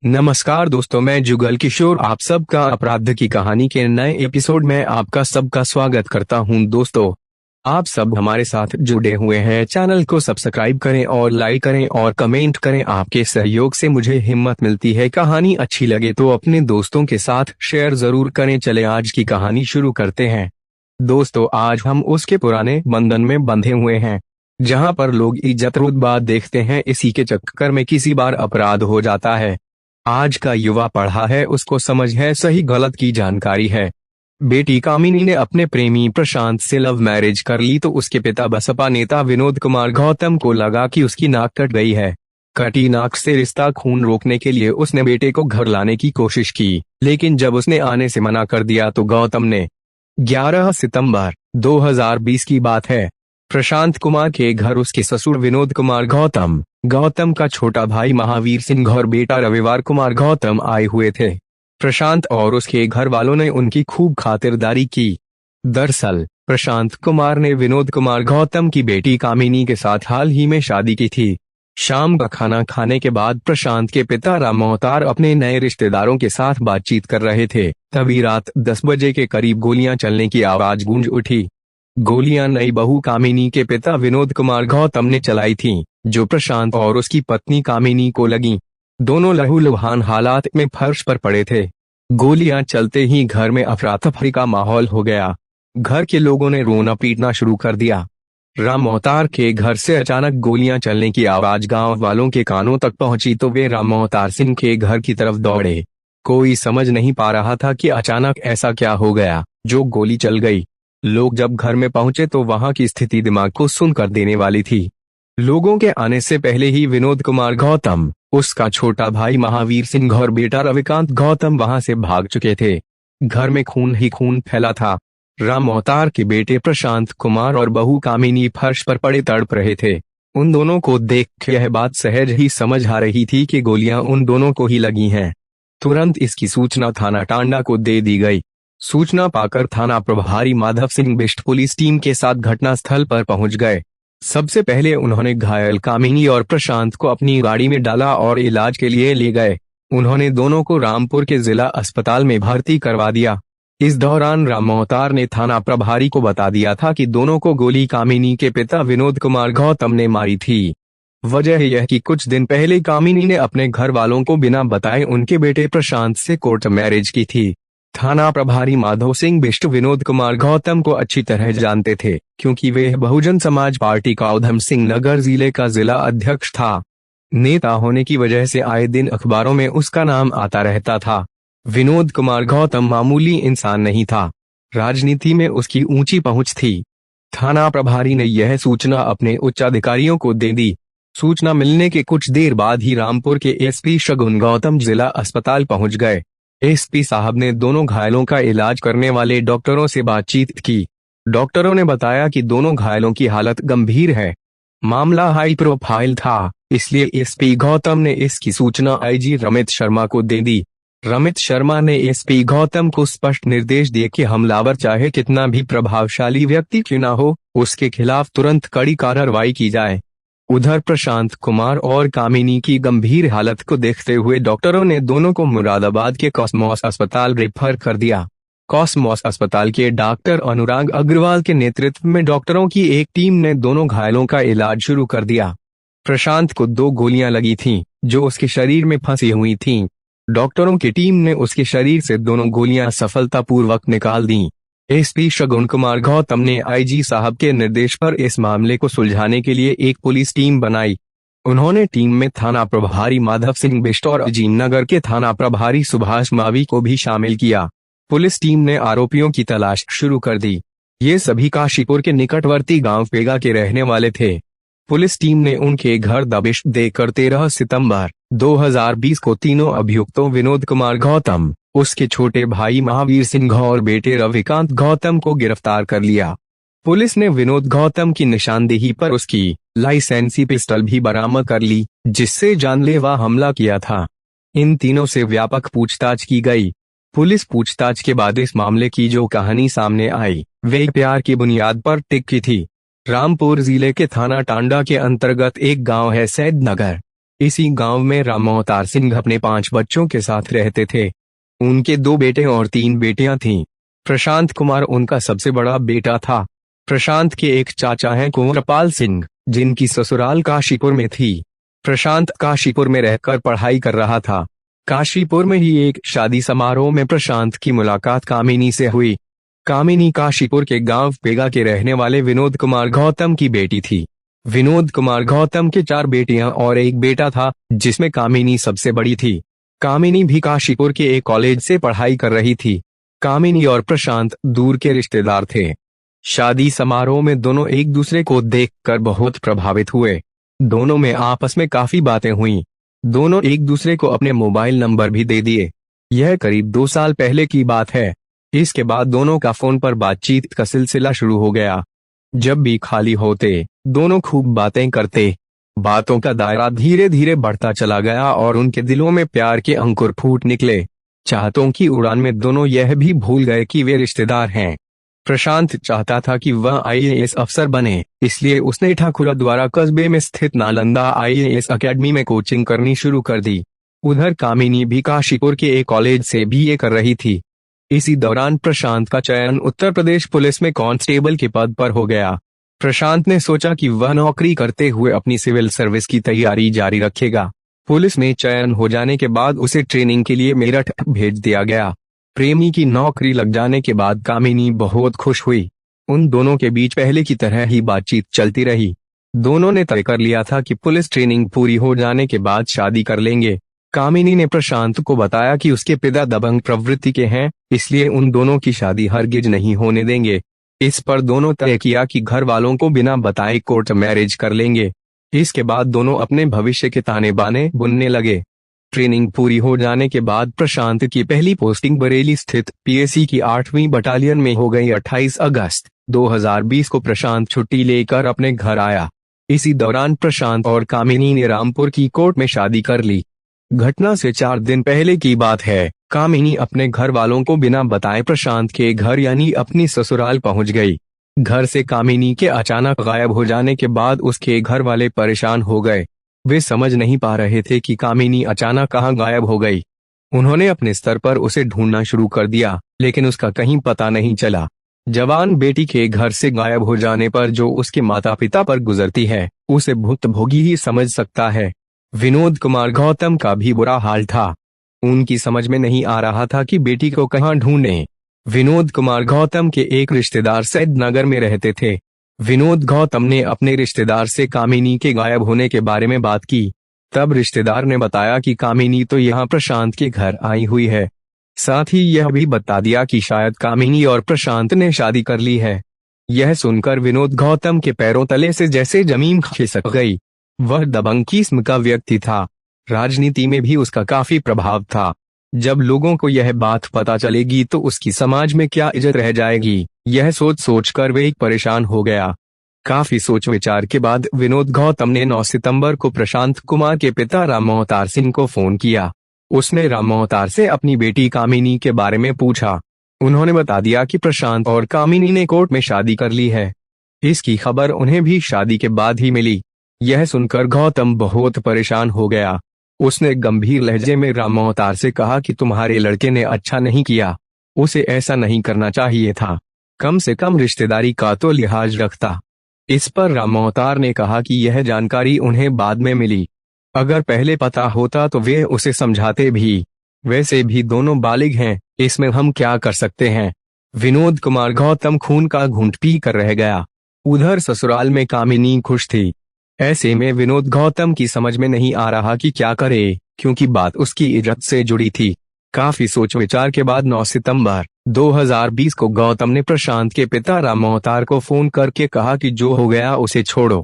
नमस्कार दोस्तों, मैं जुगल किशोर आप सबका अपराध की कहानी के नए एपिसोड में आपका सबका स्वागत करता हूं। दोस्तों, आप सब हमारे साथ जुड़े हुए हैं। चैनल को सब्सक्राइब करें और लाइक करें और कमेंट करें। आपके सहयोग से मुझे हिम्मत मिलती है। कहानी अच्छी लगे तो अपने दोस्तों के साथ शेयर जरूर करें। चले आज की कहानी शुरू करते हैं। दोस्तों, आज हम उसके पुराने बंधन में बंधे हुए हैं जहाँ पर लोग इज्जत रुतबा देखते हैं। इसी के चक्कर में किसी बार अपराध हो जाता है। आज का युवा पढ़ा है, उसको समझ है सही गलत की जानकारी है। बेटी कामिनी ने अपने प्रेमी प्रशांत से लव मैरिज कर ली तो उसके पिता बसपा नेता विनोद कुमार गौतम को लगा कि उसकी नाक कट गई है। कटी नाक से रिश्ता खून रोकने के लिए उसने बेटे को घर लाने की कोशिश की, लेकिन जब उसने आने से मना कर दिया तो गौतम ने 11 सितंबर 2020 की बात है, प्रशांत कुमार के घर उसके ससुर विनोद कुमार गौतम का छोटा भाई महावीर सिंह और बेटा रविवार कुमार गौतम आए हुए थे। प्रशांत और उसके घर वालों ने उनकी खूब खातिरदारी की। दरअसल प्रशांत कुमार ने विनोद कुमार गौतम की बेटी कामिनी के साथ हाल ही में शादी की थी। शाम का खाना खाने के बाद प्रशांत के पिता राम अवतार अपने नए रिश्तेदारों के साथ बातचीत कर रहे थे। तभी रात 10 बजे के करीब गोलियां चलने की आवाज गूंज उठी। गोलियां नई बहू कामिनी के पिता विनोद कुमार गौतम ने चलाई थीं, जो प्रशांत और उसकी पत्नी कामिनी को लगी। दोनों लहूलुहान हालात में फर्श पर पड़े थे। गोलियां चलते ही घर में अफरा तफरी का माहौल हो गया। घर के लोगों ने रोना पीटना शुरू कर दिया। राम अवतार के घर से अचानक गोलियां चलने की आवाज गांव वालों के कानों तक पहुंची तो वे राम अवतार सिंह के घर की तरफ दौड़े। कोई समझ नहीं पा रहा था कि अचानक ऐसा क्या हो गया जो गोली चल गई। लोग जब घर में पहुंचे तो वहां की स्थिति दिमाग को सुन कर देने वाली थी। लोगों के आने से पहले ही विनोद कुमार गौतम, उसका छोटा भाई महावीर सिंह और बेटा रविकांत गौतम वहां से भाग चुके थे। घर में खून ही खून फैला था। राम अवतार के बेटे प्रशांत कुमार और बहू कामिनी फर्श पर पड़े तड़प रहे थे। उन दोनों को देख यह बात सहज ही समझ आ रही थी कि गोलियां उन दोनों को ही लगी हैं। तुरंत इसकी सूचना थाना टांडा को दे दी गई। सूचना पाकर थाना प्रभारी माधव सिंह बिष्ट पुलिस टीम के साथ घटनास्थल पर पहुंच गए। सबसे पहले उन्होंने घायल कामिनी और प्रशांत को अपनी गाड़ी में डाला और इलाज के लिए ले गए। उन्होंने दोनों को रामपुर के जिला अस्पताल में भर्ती करवा दिया। इस दौरान राम अवतार ने थाना प्रभारी को बता दिया था कि दोनों को गोली कामिनी के पिता विनोद कुमार गौतम ने मारी थी। वजह यह कि कुछ दिन पहले कामिनी ने अपने घर वालों को बिना बताए उनके बेटे प्रशांत से कोर्ट मैरिज की थी। थाना प्रभारी माधव सिंह बिष्ट विनोद कुमार गौतम को अच्छी तरह जानते थे, क्योंकि वे बहुजन समाज पार्टी का उधम सिंह नगर जिले का जिला अध्यक्ष था। नेता होने की वजह से आए दिन अखबारों में उसका नाम आता रहता था। विनोद कुमार गौतम मामूली इंसान नहीं था। राजनीति में उसकी ऊंची पहुंच थी। थाना प्रभारी ने यह सूचना अपने उच्चाधिकारियों को दे दी। सूचना मिलने के कुछ देर बाद ही रामपुर के एसपी शगुन गौतम जिला अस्पताल पहुंच गए। एसपी साहब ने दोनों घायलों का इलाज करने वाले डॉक्टरों से बातचीत की। डॉक्टरों ने बताया कि दोनों घायलों की हालत गंभीर है। मामला हाई प्रोफाइल था, इसलिए एसपी गौतम ने इसकी सूचना आईजी रमित शर्मा को दे दी। रमित शर्मा ने एसपी गौतम को स्पष्ट निर्देश दिए कि हमलावर चाहे कितना भी प्रभावशाली व्यक्ति क्यों न हो, उसके खिलाफ तुरंत कड़ी कार्रवाई की जाए। उधर प्रशांत कुमार और कामिनी की गंभीर हालत को देखते हुए डॉक्टरों ने दोनों को मुरादाबाद के कॉस्मोस अस्पताल रेफर कर दिया। कॉस्मोस अस्पताल के डॉक्टर अनुराग अग्रवाल के नेतृत्व में डॉक्टरों की एक टीम ने दोनों घायलों का इलाज शुरू कर दिया। प्रशांत को 2 गोलियां लगी थीं, जो उसके शरीर में फंसी हुई थीं। डॉक्टरों की टीम ने उसके शरीर से दोनों गोलियां सफलतापूर्वक निकाल दी। एसपी शगुन कुमार गौतम ने आईजी साहब के निर्देश पर इस मामले को सुलझाने के लिए एक पुलिस टीम बनाई। उन्होंने टीम में थाना प्रभारी माधव सिंह बिष्ट और अजीमनगर के थाना प्रभारी सुभाष मावी को भी शामिल किया। पुलिस टीम ने आरोपियों की तलाश शुरू कर दी। ये सभी काशीपुर के निकटवर्ती गांव पेगा के रहने वाले थे। पुलिस टीम ने उनके घर दबिश देकर 13 सितंबर 2020 को तीनों अभियुक्तों विनोद कुमार गौतम, उसके छोटे भाई महावीर सिंह और बेटे रविकांत गौतम को गिरफ्तार कर लिया। पुलिस ने विनोद गौतम की निशानदेही पर उसकी लाइसेंसी पिस्टल भी बरामद कर ली, जिससे जानलेवा हमला किया था। इन तीनों से व्यापक पूछताछ की गई। पुलिस पूछताछ के बाद इस मामले की जो कहानी सामने आई, वे प्यार की बुनियाद पर टिकी थी। रामपुर जिले के थाना टांडा के अंतर्गत एक गांव है सैदनगर। इसी गांव में राम अवतार सिंह अपने 5 बच्चों के साथ रहते थे। उनके 2 बेटे और 3 बेटियां थीं। प्रशांत कुमार उनका सबसे बड़ा बेटा था। प्रशांत के एक चाचा हैं कुंवरपाल सिंह, जिनकी ससुराल काशीपुर में थी। प्रशांत काशीपुर में रहकर पढ़ाई कर रहा था। काशीपुर में ही एक शादी समारोह में प्रशांत की मुलाकात कामिनी से हुई। कामिनी काशीपुर के गांव पेगा के रहने वाले विनोद कुमार गौतम की बेटी थी। विनोद कुमार गौतम के 4 बेटियां और एक बेटा था, जिसमें कामिनी सबसे बड़ी थी। कामिनी भी काशीपुर के एक कॉलेज से पढ़ाई कर रही थी। कामिनी और प्रशांत दूर के रिश्तेदार थे। शादी समारोह में दोनों एक दूसरे को देखकर बहुत प्रभावित हुए। दोनों में आपस में काफी बातें हुईं। दोनों एक दूसरे को अपने मोबाइल नंबर भी दे दिए। यह करीब 2 साल पहले की बात है। इसके बाद दोनों का फोन पर बातचीत का सिलसिला शुरू हो गया। जब भी खाली होते, दोनों खूब बातें करते। बातों का दायरा धीरे धीरे बढ़ता चला गया और उनके दिलों में प्यार के अंकुर फूट निकले। चाहतों की उड़ान में दोनों यह भी भूल गए कि वे रिश्तेदार हैं। प्रशांत चाहता था कि वह IAS अफसर बने, इसलिए उसने ठाकुरा द्वारा कस्बे में स्थित नालंदा IAS अकेडमी में कोचिंग करनी शुरू कर दी। उधर कामिनी भी काशीपुर के एक कॉलेज से BA कर रही थी। इसी दौरान प्रशांत का चयन उत्तर प्रदेश पुलिस में कांस्टेबल के पद पर हो गया। प्रशांत ने सोचा कि वह नौकरी करते हुए अपनी सिविल सर्विस की तैयारी जारी रखेगा। पुलिस में चयन हो जाने के बाद उसे ट्रेनिंग के लिए मेरठ भेज दिया गया। प्रेमी की नौकरी लग जाने के बाद कामिनी बहुत खुश हुई। उन दोनों के बीच पहले की तरह ही बातचीत चलती रही। दोनों ने तय कर लिया था कि पुलिस ट्रेनिंग पूरी हो जाने के बाद शादी कर लेंगे। कामिनी ने प्रशांत को बताया कि उसके पिता दबंग प्रवृत्ति के हैं, इसलिए उन दोनों की शादी हरगिज नहीं होने देंगे। इस पर दोनों तय किया कि घर वालों को बिना बताए कोर्ट मैरिज कर लेंगे। इसके बाद दोनों अपने भविष्य के ताने बाने बुनने लगे। ट्रेनिंग पूरी हो जाने के बाद प्रशांत की पहली पोस्टिंग बरेली स्थित PAC की 8वीं बटालियन में हो गई। 28 अगस्त 2020 को प्रशांत छुट्टी लेकर अपने घर आया। इसी दौरान प्रशांत और कामिनी ने रामपुर की कोर्ट में शादी कर ली। घटना से 4 दिन पहले की बात है। कामिनी अपने घर वालों को बिना बताए प्रशांत के घर यानी अपनी ससुराल पहुंच गई। घर से कामिनी के अचानक गायब हो जाने के बाद उसके घर वाले परेशान हो गए। वे समझ नहीं पा रहे थे कि कामिनी अचानक कहां गायब हो गई। उन्होंने अपने स्तर पर उसे ढूंढना शुरू कर दिया, लेकिन उसका कहीं पता नहीं चला। जवान बेटी के घर से गायब हो जाने पर जो उसके माता पिता पर गुजरती है, उसे भुक्तभोगी ही समझ सकता है। विनोद कुमार गौतम का भी बुरा हाल था। उनकी समझ में नहीं आ रहा था कि बेटी को कहां ढूंढें। विनोद कुमार गौतम के एक रिश्तेदार सैदनगर में रहते थे। विनोद गौतम ने अपने रिश्तेदार से कामिनी के गायब होने के बारे में बात की। तब रिश्तेदार ने बताया कि कामिनी तो यहाँ प्रशांत के घर आई हुई है। साथ ही यह भी बता दिया कि शायद कामिनी और प्रशांत ने शादी कर ली है। यह सुनकर विनोद गौतम के पैरों तले से जैसे जमीन खिसक गई। वह दबंग किस्म का व्यक्ति था। राजनीति में भी उसका काफी प्रभाव था। जब लोगों को यह बात पता चलेगी तो उसकी समाज में क्या इज्जत रह जाएगी, यह सोच सोचकर वे परेशान हो गया। काफी सोच विचार के बाद विनोद गौतम ने 9 सितंबर को प्रशांत कुमार के पिता राम अवतार सिंह को फोन किया। उसने राम अवतार से अपनी बेटी कामिनी के बारे में पूछा। उन्होंने बता दिया कि प्रशांत और कामिनी ने कोर्ट में शादी कर ली है। इसकी खबर उन्हें भी शादी के बाद ही मिली। यह सुनकर गौतम बहुत परेशान हो गया। उसने गंभीर लहजे में राम अवतार से कहा कि तुम्हारे लड़के ने अच्छा नहीं किया, उसे ऐसा नहीं करना चाहिए था, कम से कम रिश्तेदारी का तो लिहाज रखता। इस पर राम अवतार ने कहा कि यह जानकारी उन्हें बाद में मिली, अगर पहले पता होता तो वे उसे समझाते भी। वैसे भी दोनों बालिग हैं, इसमें हम क्या कर सकते हैं। विनोद कुमार गौतम खून का घूंट पी कर रह गया। उधर ससुराल में कामिनी खुश थी। ऐसे में विनोद गौतम की समझ में नहीं आ रहा कि क्या करे, क्योंकि बात उसकी इज्जत से जुड़ी थी। काफी सोच विचार के बाद 9 सितंबर 2020 को गौतम ने प्रशांत के पिता राम अवतार को फोन करके कहा कि जो हो गया उसे छोड़ो।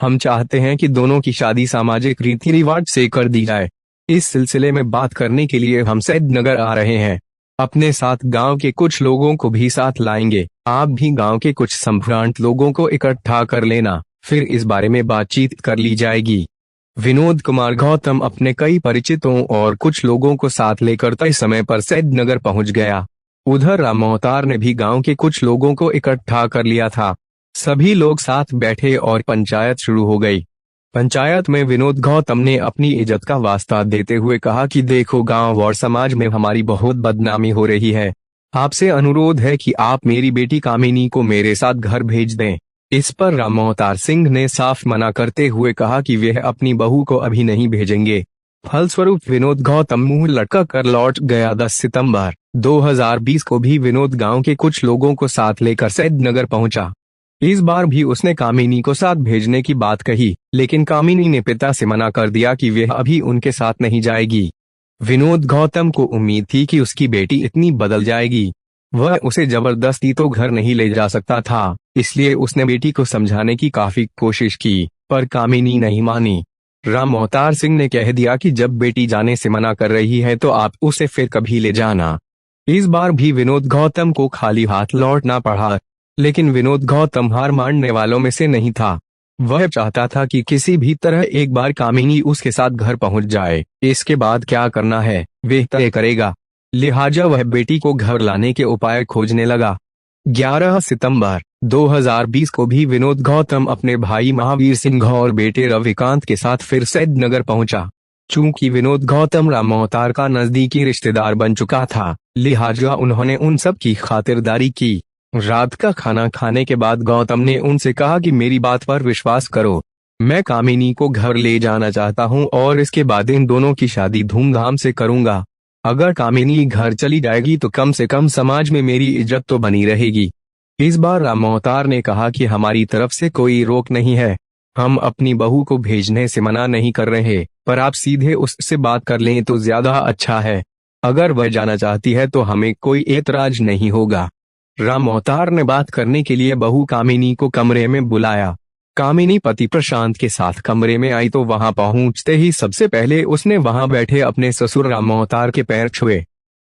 हम चाहते हैं कि दोनों की शादी सामाजिक रीति रिवाज से कर दी जाए। इस सिलसिले में बात करने के लिए हम सैदनगर आ रहे हैं। अपने साथ गांव के कुछ लोगों को भी साथ लाएंगे। आप भी गांव के कुछ संभ्रांत लोगों को इकट्ठा कर लेना, फिर इस बारे में बातचीत कर ली जाएगी। विनोद कुमार गौतम अपने कई परिचितों और कुछ लोगों को साथ लेकर तय समय पर सैदनगर पहुंच गया। उधर राम अवतार ने भी गांव के कुछ लोगों को इकट्ठा कर लिया था। सभी लोग साथ बैठे और पंचायत शुरू हो गई। पंचायत में विनोद गौतम ने अपनी इज्जत का वास्ता देते हुए कहा कि देखो, गांव और समाज में हमारी बहुत बदनामी हो रही है। आपसे अनुरोध है कि आप मेरी बेटी कामिनी को मेरे साथ घर भेज दें। इस पर राम अवतार सिंह ने साफ मना करते हुए कहा कि वह अपनी बहू को अभी नहीं भेजेंगे। फलस्वरूप विनोद गौतम मुंह लटका कर लौट गया। 10 सितंबर 2020 को भी विनोद गांव के कुछ लोगों को साथ लेकर सैदनगर पहुंचा। इस बार भी उसने कामिनी को साथ भेजने की बात कही, लेकिन कामिनी ने पिता से मना कर दिया कि वह अभी उनके साथ नहीं जाएगी। विनोद गौतम को उम्मीद थी कि उसकी बेटी इतनी बदल जाएगी। वह उसे जबरदस्ती तो घर नहीं ले जा सकता था, इसलिए उसने बेटी को समझाने की काफी कोशिश की, पर कामिनी नहीं मानी। राम अवतार सिंह ने कह दिया कि जब बेटी जाने से मना कर रही है तो आप उसे फिर कभी ले जाना। इस बार भी विनोद गौतम को खाली हाथ लौटना पड़ा, लेकिन विनोद गौतम हार मानने वालों में से नहीं था। वह चाहता था कि किसी भी तरह एक बार कामिनी उसके साथ घर पहुंच जाए। इसके बाद क्या करना है वह तय करेगा, लिहाजा वह बेटी को घर लाने के उपाय खोजने लगा। 11 सितंबर 2020 को भी विनोद गौतम अपने भाई महावीर सिंह और बेटे रविकांत के साथ फिर सैदनगर पहुंचा। चूंकि विनोद गौतम राम अवतार का नजदीकी रिश्तेदार बन चुका था, लिहाजा उन्होंने उन सब की खातिरदारी की। रात का खाना खाने के बाद गौतम ने उनसे कहा कि मेरी बात पर विश्वास करो, मैं कामिनी को घर ले जाना चाहता हूं और इसके बाद इन दोनों की शादी धूमधाम से करूंगा। अगर कामिनी घर चली जाएगी तो कम से कम समाज में मेरी इज्जत तो बनी रहेगी। इस बार राम अवतार ने कहा कि हमारी तरफ से कोई रोक नहीं है, हम अपनी बहू को भेजने से मना नहीं कर रहे, पर आप सीधे उससे बात कर लें तो ज्यादा अच्छा है। अगर वह जाना चाहती है तो हमें कोई एतराज नहीं होगा। राम अवतार ने बात करने के लिए बहू कामिनी को कमरे में बुलाया। कामिनी पति प्रशांत के साथ कमरे में आई तो वहां पहुंचते ही सबसे पहले उसने वहां बैठे अपने ससुर राम अवतार के पैर छुए।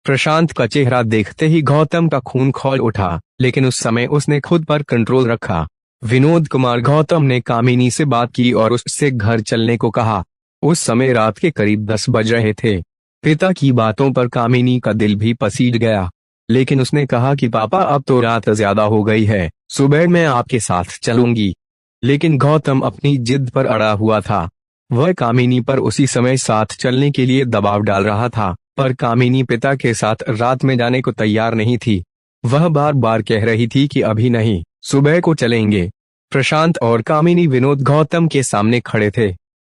प्रशांत का चेहरा देखते ही गौतम का खून खौल उठा, लेकिन उस समय उसने खुद पर कंट्रोल रखा। विनोद कुमार गौतम ने कामिनी से बात की और उससे घर चलने को कहा। उस समय रात के करीब 10 बज रहे थे। पिता की बातों पर कामिनी का दिल भी पसीज गया, लेकिन उसने कहा कि पापा अब तो रात ज्यादा हो गई है, सुबह मैं आपके साथ चलूंगी। लेकिन गौतम अपनी जिद पर अड़ा हुआ था। वह कामिनी पर उसी समय साथ चलने के लिए दबाव डाल रहा था, पर कामिनी पिता के साथ रात में जाने को तैयार नहीं थी। वह बार बार कह रही थी कि अभी नहीं, सुबह को चलेंगे। प्रशांत और कामिनी विनोद गौतम के सामने खड़े थे।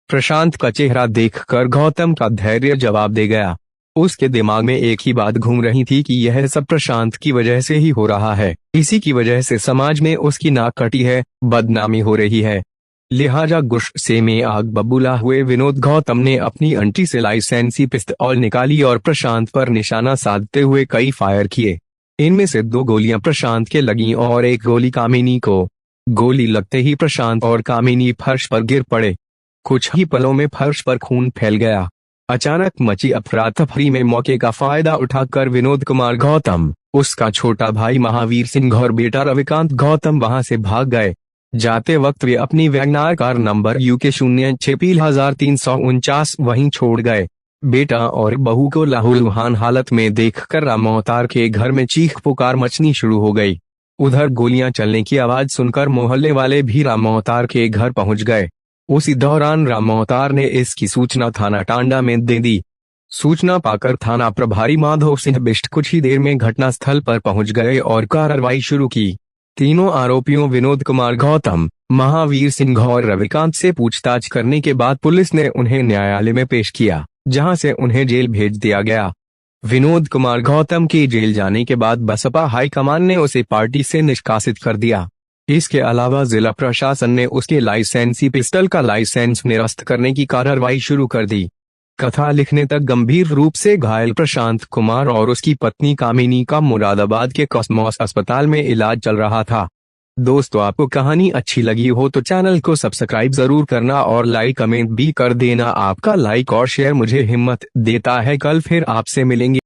प्रशांत का चेहरा देखकर गौतम का धैर्य जवाब दे गया। उसके दिमाग में एक ही बात घूम रही थी कि यह सब प्रशांत की वजह से ही हो रहा है, इसी की वजह से समाज में उसकी नाक कटी है, बदनामी हो रही है। लिहाजा गुस्से में आग बबूला हुए विनोद गौतम ने अपनी अंटी से लाइसेंसी पिस्तौल निकाली और प्रशांत पर निशाना साधते हुए कई फायर किए। इनमें से 2 गोलियां प्रशांत के लगीं और 1 गोली कामिनी को। गोली लगते ही प्रशांत और कामिनी फर्श पर गिर पड़े। कुछ ही पलों में फर्श पर खून फैल गया। अचानक मची अफरा तफरी में मौके का फायदा उठाकर विनोद कुमार गौतम, उसका छोटा भाई महावीर सिंह और बेटा रविकांत गौतम वहां से भाग गए। जाते वक्त वे अपनी वैगनार कार नंबर UK 06 वहीं छोड़ गए। बेटा और बहू को लहूलुहान हालत में देखकर राम अवतार के घर में चीख पुकार मचनी शुरू हो गई। उधर गोलियां चलने की आवाज सुनकर मोहल्ले वाले भी राम अवतार के घर पहुंच गए। उसी दौरान राम अवतार ने इसकी सूचना थाना टांडा में दे दी। सूचना पाकर थाना प्रभारी माधव सिंह बिष्ट कुछ ही देर में घटनास्थल पर पहुंच गए और कार्रवाई शुरू की। तीनों आरोपियों विनोद कुमार गौतम, महावीर सिंह और रविकांत से पूछताछ करने के बाद पुलिस ने उन्हें न्यायालय में पेश किया, जहां से उन्हें जेल भेज दिया गया। विनोद कुमार गौतम के जेल जाने के बाद बसपा हाईकमान ने उसे पार्टी से निष्कासित कर दिया। इसके अलावा जिला प्रशासन ने उसके लाइसेंसी पिस्टल का लाइसेंस निरस्त करने की कार्रवाई शुरू कर दी। कथा लिखने तक गंभीर रूप से घायल प्रशांत कुमार और उसकी पत्नी कामिनी का मुरादाबाद के कॉस्मोस अस्पताल में इलाज चल रहा था। दोस्तों, आपको कहानी अच्छी लगी हो तो चैनल को सब्सक्राइब जरूर करना और लाइक कमेंट भी कर देना। आपका लाइक और शेयर मुझे हिम्मत देता है। कल फिर आपसे मिलेंगे।